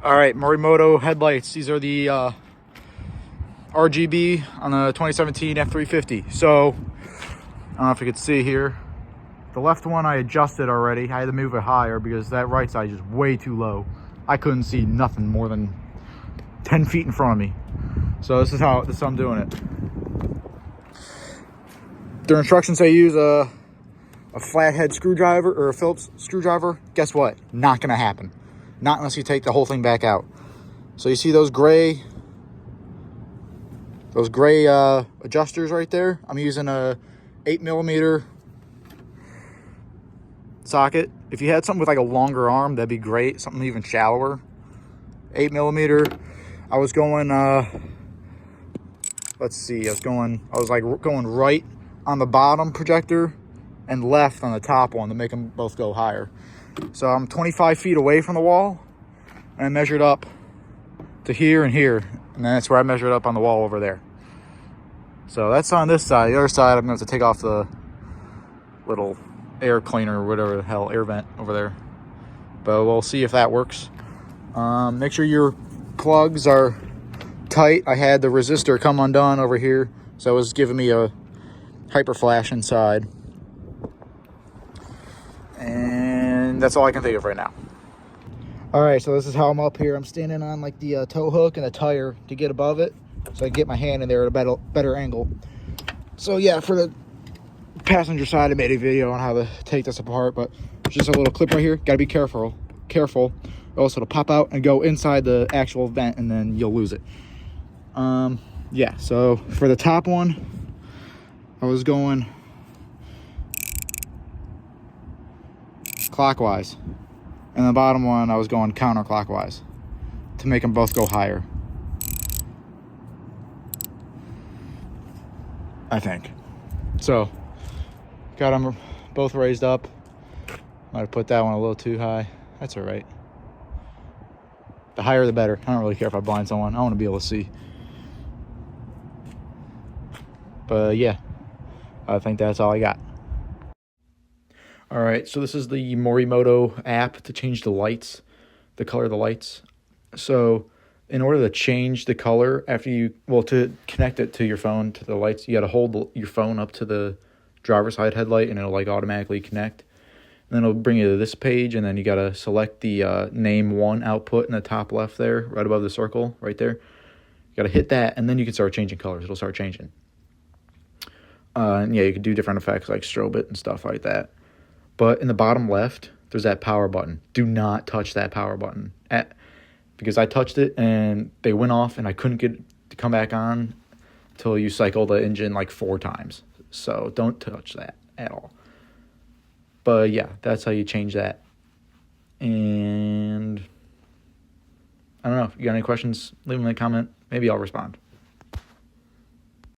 All right, Morimoto headlights. These are the RGB on the 2017 F350. So, I don't know if you could see here. The left one I adjusted already. I had to move it higher because that right side is just way too low. I couldn't see nothing more than 10 feet in front of me. So this is how I'm doing it. Their instructions say use a flathead screwdriver or a Phillips screwdriver. Guess what? Not gonna happen. Not unless you take the whole thing back out. So you see those gray adjusters right there? I'm using a 8mm socket. If you had something with like a longer arm, that'd be great. Something even shallower. 8mm. I was going let's see, I was going right on the bottom projector and left on the top one to make them both go higher. So I'm 25 feet away from the wall, and I measured up to here and here, and then that's where I measured up on the wall over there. So that's on this side. The other side, I'm going to have to take off the little air cleaner or whatever the hell, air vent over there. But we'll see if that works. Make sure your plugs are tight. I had the resistor come undone over here, so it was giving me a hyper flash inside. And that's all I can think of right now. All right, so this is how I'm up here. I'm standing on like the tow hook and the tire to get above it, so I can get my hand in there at a better angle. So yeah, for the passenger side, I made a video on how to take this apart, but just a little clip right here. Got to be careful. Also, to pop out and go inside the actual vent, and then you'll lose it. Yeah, so for the top one, I was going clockwise, and the bottom one I was going counterclockwise to make them both go higher, I think. So got them both raised up. Might have put that one a little too high. That's all right. The higher the better. I don't really care if I blind someone. I want to be able to see. But yeah, I think that's all I got. All right, so this is the Morimoto app to change the lights, the color of the lights. So in order to change the color to connect it to your phone, to the lights, you got to hold your phone up to the driver's side headlight, and it'll like automatically connect. And then it'll bring you to this page, and then you got to select the name 1 output in the top left there, right above the circle, right there. You got to hit that, and then you can start changing colors. It'll start changing. And yeah, you can do different effects like strobe it and stuff like that. But in the bottom left, there's that power button. Do not touch that power button. Because I touched it, and they went off, and I couldn't get it to come back on until you cycle the engine like 4 times. So don't touch that at all. But yeah, that's how you change that. And I don't know. If you got any questions, leave them in the comment. Maybe I'll respond.